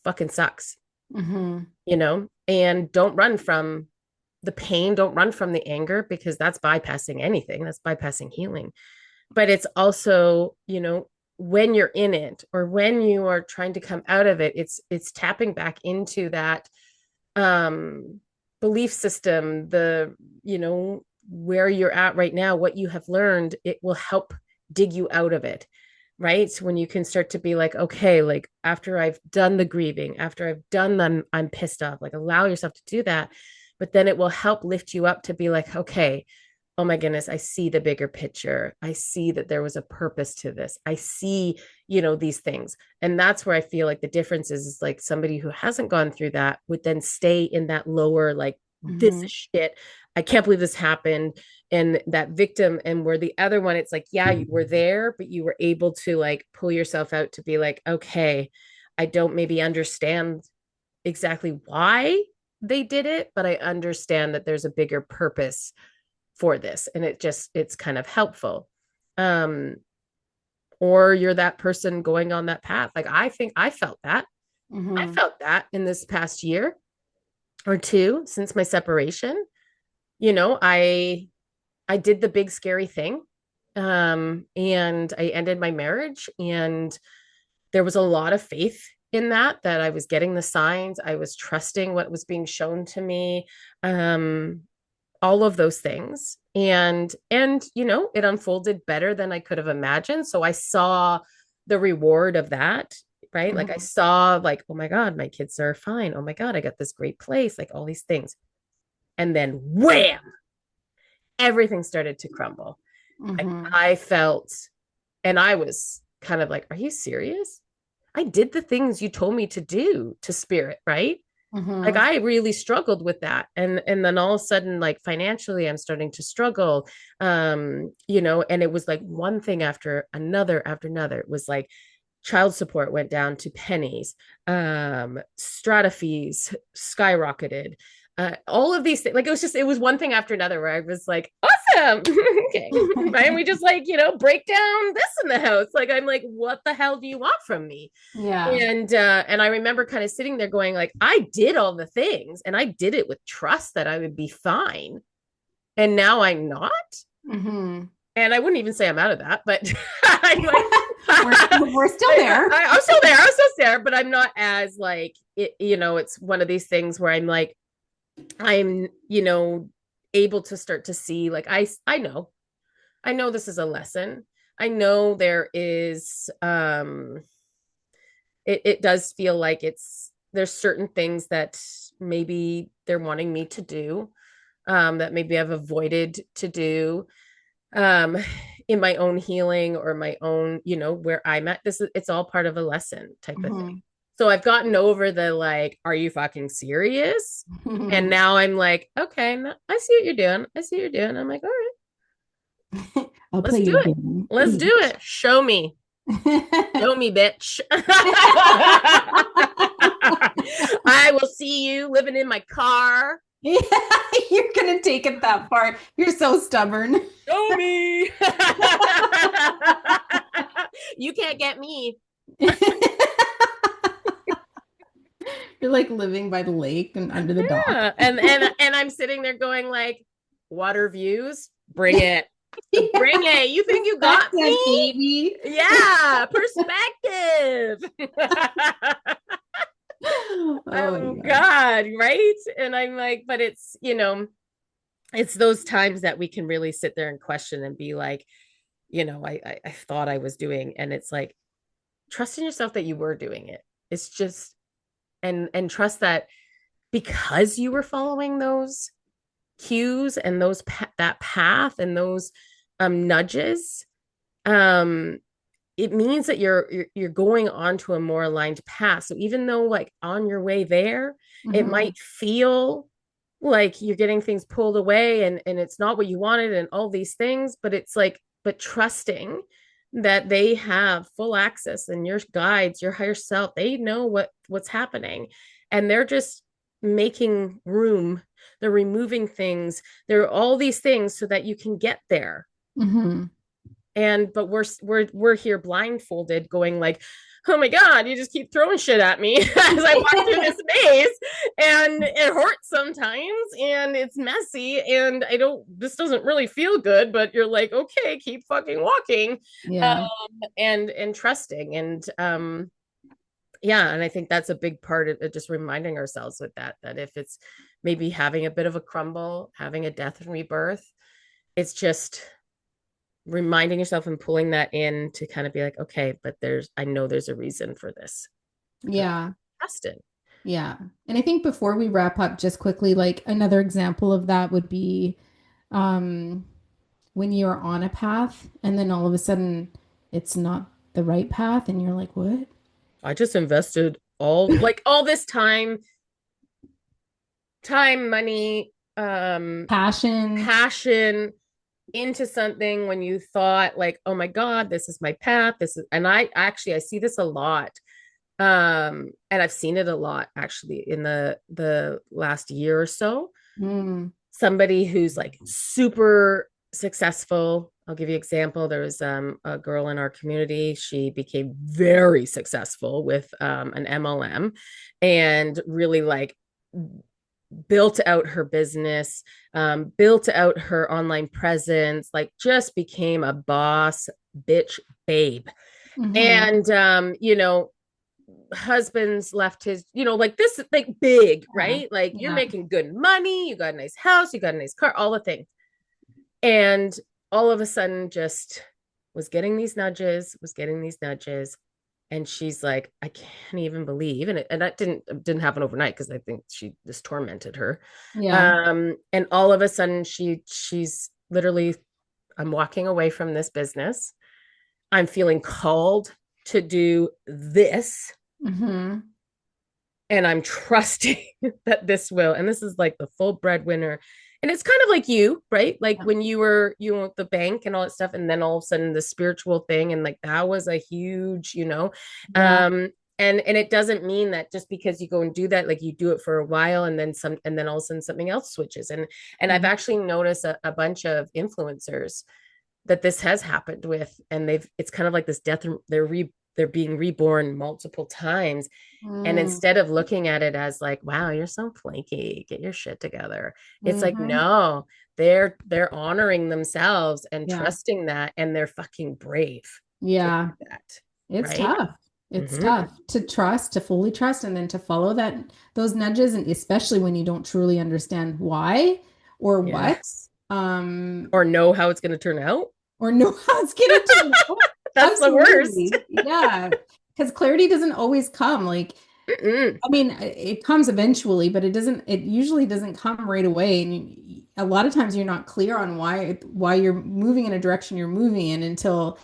Speaker 1: fucking sucks,
Speaker 2: Mm-hmm.
Speaker 1: and don't run from the pain, don't run from the anger, because that's bypassing anything, that's bypassing healing. But it's also, when you're in it or when you are trying to come out of it, it's tapping back into that um belief system, the where you're at right now, what you have learned, it will help dig you out of it, right? So when you can start to be like, okay, like after I've done the grieving, after I've done them, I'm pissed off, like allow yourself to do that, but then it will help lift you up to be like, okay, oh my goodness, I see the bigger picture. I see that there was a purpose to this. I see, these things. And that's where I feel like the difference is like somebody who hasn't gone through that would then stay in that lower, like, this
Speaker 2: Mm-hmm.
Speaker 1: is shit. I can't believe this happened. And that victim, and where the other one, it's like, yeah, you were there, but you were able to like pull yourself out to be like, okay, I don't maybe understand exactly why they did it, but I understand that there's a bigger purpose for this, and it's kind of helpful. um or you're that person going on that path, like I think I
Speaker 2: Mm-hmm.
Speaker 1: felt that in this past year or two since my separation. I did the big scary thing, and I ended my marriage, and there was a lot of faith in that I was getting the signs, I was trusting what was being shown to me, um all of those things, and it unfolded better than I could have imagined, so I saw the reward of that, right? Like I
Speaker 2: Mm-hmm.
Speaker 1: saw like, oh my god, my kids are fine, oh my god, I got this great place, like all these things. And then wham, everything started to crumble. Like
Speaker 2: Mm-hmm.
Speaker 1: I felt, and I was kind of like, are you serious? I did the things you told me to do to spirit, right? Like
Speaker 2: Mm-hmm.
Speaker 1: I really struggled with that, and then all of a sudden, like financially I'm starting to struggle, and it was like one thing after another. It was like child support went down to pennies, strata fees skyrocketed, all of these things, like it was one thing after another where I was like, awesome. Okay, right, and we just like break down this in the house, like I'm like, what the hell do you want from me?
Speaker 2: Yeah.
Speaker 1: And I remember kind of sitting there going like, I did all the things and I did it with trust that I would be fine, and now I'm not.
Speaker 2: Mm-hmm.
Speaker 1: And I wouldn't even say I'm out of that, but I'm like,
Speaker 2: We're still there.
Speaker 1: I'm still there, but I'm not as like it, it's one of these things where I'm like, I'm able to start to see, like, I know this is a lesson. I know there is it does feel like there's certain things that maybe they're wanting me to do, that maybe I've avoided to do, um in my own healing or my own, where I'm at. It's all part of a lesson type of
Speaker 2: Mm-hmm.
Speaker 1: thing. So I've gotten over the like, are you fucking serious? And now I'm like, okay, I see what you're doing. I see what you're doing. I'm like, all right,
Speaker 2: I'll
Speaker 1: let's
Speaker 2: play
Speaker 1: do
Speaker 2: your
Speaker 1: it.
Speaker 2: game.
Speaker 1: Let's do it. Show me. Show me, bitch. I will see you living in my car.
Speaker 2: Yeah, you're gonna take it that far. You're so stubborn.
Speaker 1: Show me. You can't get me.
Speaker 2: You're like living by the lake and under the dock.
Speaker 1: Yeah. And I'm sitting there going like, water views, bring it. Bring it. You think you got
Speaker 2: Perspective,
Speaker 1: me?
Speaker 2: baby.
Speaker 1: Yeah, perspective.
Speaker 2: Oh
Speaker 1: Oh
Speaker 2: my God.
Speaker 1: God, right? And I'm like, but it's, it's those times that we can really sit there and question and be like, I thought I was doing, and it's like, trust in yourself that you were doing it. It's just, and trust that because you were following those cues and that path and those nudges, um it means that you're going onto a more aligned path. So even though like on your way there, it
Speaker 2: Mhm.
Speaker 1: might feel like you're getting things pulled away and it's not what you wanted and all these things, but it's like, but trusting that they have full access, and your guides, your higher self, they know what's happening, and they're just making room. They're removing things. There are all these things so that you can get there.
Speaker 2: Mhm.
Speaker 1: And but we're here blindfolded going like, oh my god, you just keep throwing shit at me as I walk through this maze, and it hurts sometimes and it's messy and I don't this doesn't really feel good, but you're like, okay, keep fucking walking.
Speaker 2: Yeah.
Speaker 1: And trusting, and yeah, and I think that's a big part of it, just reminding ourselves with that if it's maybe having a bit of a crumble, having a death and rebirth, it's just reminding yourself and pulling that in to kind of be like, okay, but I know there's a reason for this.
Speaker 2: Yeah.
Speaker 1: Trust it.
Speaker 2: Yeah. And I think before we wrap up, just quickly, like another example of that would be um, when you're on a path and then all of a sudden it's not the right path and you're like, what?
Speaker 1: I just invested all this money,
Speaker 2: Passion.
Speaker 1: passion into something when you thought like, oh my God, this is my path. This is, and I see this a lot. And I've seen it a lot actually in the last year or so.
Speaker 2: Mm.
Speaker 1: Somebody who's like super successful. I'll give you an example. There was a girl in our community. She became very successful with an MLM, and really like built out her business, built out her online presence, like just became a boss bitch babe.
Speaker 2: Hmm.
Speaker 1: And husband's left his, like this, like big,
Speaker 2: Yeah.
Speaker 1: right? Like you're
Speaker 2: Yeah.
Speaker 1: making good money, you got a nice house, you got a nice car, all the things. And all of a sudden just was getting these nudges. And she's like, I can't even believe. And that didn't happen overnight, because I think she just tormented her.
Speaker 2: Yeah.
Speaker 1: And all of a sudden she's literally, I'm walking away from this business. I'm feeling called to do this,
Speaker 2: Hmm.
Speaker 1: and I'm trusting that this will, and this is like the full breadwinner. And it's kind of like you, right? Like
Speaker 2: Yeah.
Speaker 1: when you were, the bank and all that stuff, and then all of a sudden the spiritual thing, and like that was a huge,
Speaker 2: Yeah.
Speaker 1: and it doesn't mean that just because you go and do that, like you do it for a while and then and then all of a sudden something else switches. And I've
Speaker 2: Mhm.
Speaker 1: actually noticed a bunch of influencers that this has happened with, and it's kind of like this death. They're being reborn multiple times, and
Speaker 2: Mm.
Speaker 1: instead of looking at it as like, wow, you're so flaky, get your shit together, it's like,
Speaker 2: Hmm.
Speaker 1: no, they're honoring themselves and
Speaker 2: Yeah.
Speaker 1: trusting that, and they're fucking brave to
Speaker 2: Yeah.
Speaker 1: do that,
Speaker 2: It's
Speaker 1: right?
Speaker 2: tough. It's
Speaker 1: Mm-hmm.
Speaker 2: tough to trust, to fully trust, and then to follow those nudges, and especially when you don't truly understand why or
Speaker 1: Yeah.
Speaker 2: what, um,
Speaker 1: Or know how it's going to turn out.
Speaker 2: or know how it's getting to know.
Speaker 1: That's the worst.
Speaker 2: Absolutely. Yeah. Because clarity doesn't always come. Like,
Speaker 1: Mm-mm.
Speaker 2: I mean, it comes eventually, but it usually doesn't come right away. And a lot of times you're not clear on why you're moving in a direction you're moving in until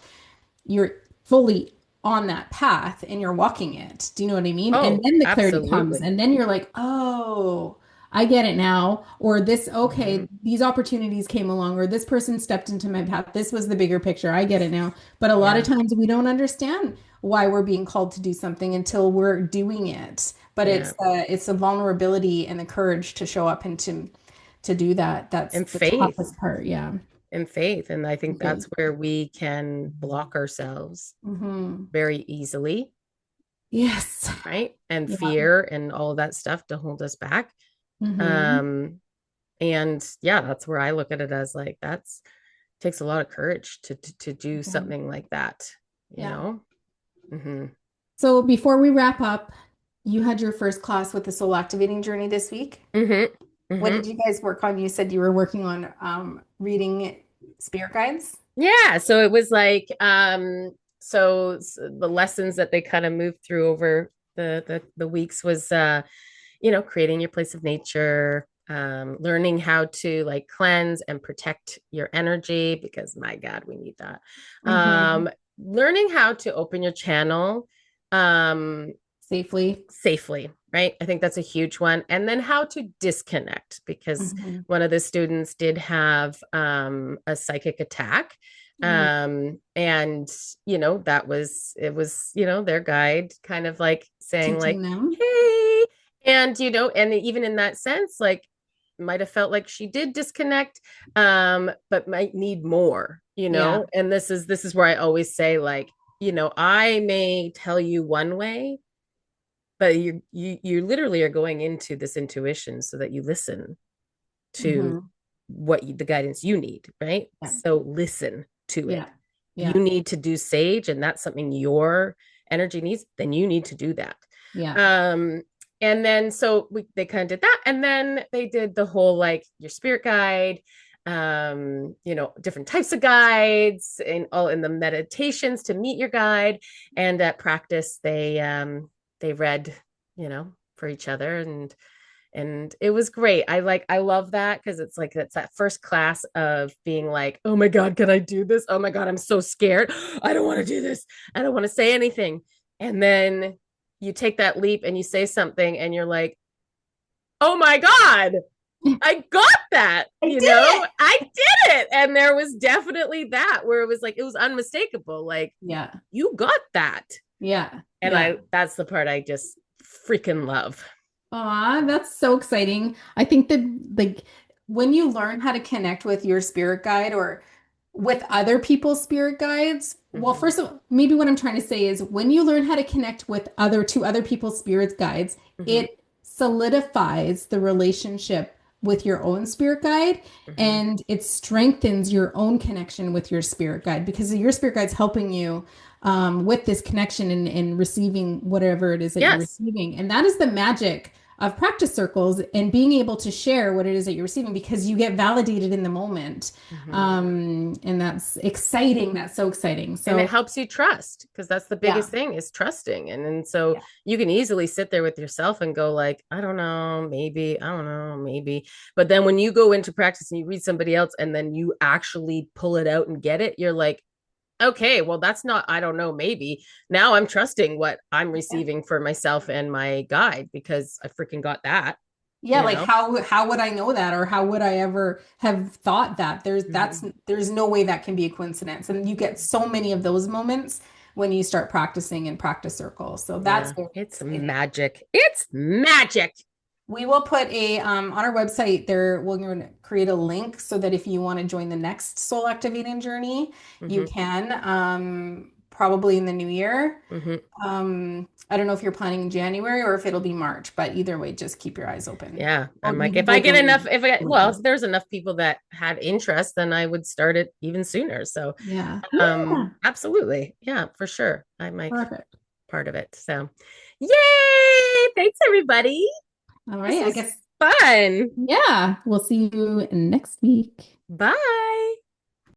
Speaker 2: you're fully on that path and you're walking it. Do you know what I mean? And
Speaker 1: Oh,
Speaker 2: then the clarity comes,
Speaker 1: absolutely.
Speaker 2: and then you're like, oh, I get it now. Or this,
Speaker 1: Mhm.
Speaker 2: okay, these opportunities came along, or this person stepped into my path. This was the bigger picture. I get it now. But a lot of
Speaker 1: Yeah.
Speaker 2: times we don't understand why we're being called to do something until we're doing it. But
Speaker 1: Yeah.
Speaker 2: it's the vulnerability and the courage to show up and to do that. That's
Speaker 1: And
Speaker 2: the
Speaker 1: faith
Speaker 2: toughest part. Yeah.
Speaker 1: and faith. And I think
Speaker 2: Okay.
Speaker 1: that's where we can block ourselves
Speaker 2: Hmm.
Speaker 1: very easily,
Speaker 2: Yes.
Speaker 1: right? And
Speaker 2: Yeah.
Speaker 1: fear and all of that stuff to hold us back.
Speaker 2: Hmm.
Speaker 1: Um, and yeah, that's where I look at it as like that's takes a lot of courage to do
Speaker 2: Yeah.
Speaker 1: something like that, you
Speaker 2: Yeah.
Speaker 1: know? Hmm.
Speaker 2: So before we wrap up, you had your first class with the soul activating journey this week.
Speaker 1: Hmm.
Speaker 2: What
Speaker 1: Hmm.
Speaker 2: did you guys work on? You said you were working on reading spirit guides.
Speaker 1: Yeah, so it was like the lessons that they kind of moved through over the weeks was creating your place of nature, learning how to like cleanse and protect your energy because my God, we need that.
Speaker 2: Hmm.
Speaker 1: Learning how to open your channel um
Speaker 2: Safely.
Speaker 1: safely, right? I think that's a huge one. And then how to disconnect, because
Speaker 2: Hmm.
Speaker 1: one of the students did have a psychic attack.
Speaker 2: Mm.
Speaker 1: And, it was, their guide kind of like saying,
Speaker 2: Teaching
Speaker 1: like,
Speaker 2: them.
Speaker 1: hey, and, and even in that sense, like, might have felt like she did disconnect, but might need more,
Speaker 2: Yeah.
Speaker 1: and this is where I always say, like, I may tell you one way, but you literally are going into this intuition so that you listen to
Speaker 2: Hmm.
Speaker 1: the guidance you need, right?
Speaker 2: Yeah.
Speaker 1: So listen to
Speaker 2: Yeah.
Speaker 1: it. You
Speaker 2: Yeah.
Speaker 1: need to do sage, and that's something your energy needs, then you need to do that.
Speaker 2: Yeah.
Speaker 1: um and then so they kind of did that, and then they did the whole like your spirit guide, different types of guides and all in the meditations to meet your guide. And at practice they read, for each other, and it was great. I love that because it's like that's that first class of being like, oh my God, can I do this? Oh my God, I'm so scared. I don't want to do this. I don't want to say anything. And then you take that leap and you say something and you're like, oh my God, I got that.
Speaker 2: I did it.
Speaker 1: I did it. And there was definitely that where it was like, it was unmistakable. Like,
Speaker 2: Yeah.
Speaker 1: you got that.
Speaker 2: Yeah.
Speaker 1: And
Speaker 2: Yeah.
Speaker 1: that's the part I just freaking love.
Speaker 2: Aw, that's so exciting. I think that like when you learn how to connect with your spirit guide or with other people's spirit guides, well,
Speaker 1: Mm-hmm.
Speaker 2: first of all, maybe what I'm trying to say is when you learn how to connect with other people's spirit guides,
Speaker 1: Mm-hmm.
Speaker 2: it solidifies the relationship with your own spirit guide
Speaker 1: Mm-hmm.
Speaker 2: and it strengthens your own connection with your spirit guide because your spirit guide's helping you with this connection and receiving whatever it is that you're
Speaker 1: Yes.
Speaker 2: receiving. And that is the magic of practice circles and being able to share what it is that you're receiving because you get validated in the moment.
Speaker 1: Mm-hmm.
Speaker 2: And that's exciting. That's so exciting.
Speaker 1: And it
Speaker 2: So,
Speaker 1: helps you trust, because that's the
Speaker 2: yeah,
Speaker 1: biggest thing is trusting. And so
Speaker 2: yeah,
Speaker 1: you can easily sit there with yourself and go like, I don't know, maybe, I don't know, maybe. But then when you go into practice and you read somebody else and then you actually pull it out and get it, you're like, okay, well, that's not, I don't know, maybe. Now I'm trusting what I'm
Speaker 2: yeah.
Speaker 1: receiving for myself and my guide because I freaking got that,
Speaker 2: Yeah,
Speaker 1: you
Speaker 2: like
Speaker 1: know?
Speaker 2: how would I know that or how would I ever have thought that?
Speaker 1: Mm-hmm.
Speaker 2: There's no way that can be a coincidence. And you get so many of those moments when you start practicing in practice circles. So that's
Speaker 1: Yeah,
Speaker 2: very
Speaker 1: it's
Speaker 2: exciting.
Speaker 1: magic. It's magic.
Speaker 2: We will put a on our website there, we're going to create a link so that if you want to join the next soul activating journey, you
Speaker 1: Mm-hmm.
Speaker 2: can probably in the new year.
Speaker 1: Mm-hmm.
Speaker 2: I don't know if you're planning in January or if it'll be March, but either way, just keep your eyes open.
Speaker 1: Yeah, I'm like, if I
Speaker 2: We'll
Speaker 1: get enough,
Speaker 2: delete.
Speaker 1: if there's enough people that had interest, then I would start it even sooner. So,
Speaker 2: Yeah. Yeah.
Speaker 1: absolutely. Yeah, for sure. I might be
Speaker 2: Perfect.
Speaker 1: part of it. So, yay! Thanks, everybody.
Speaker 2: All
Speaker 1: This
Speaker 2: right. I
Speaker 1: was
Speaker 2: guess,
Speaker 1: fun.
Speaker 2: yeah, we'll see you next week.
Speaker 1: Bye.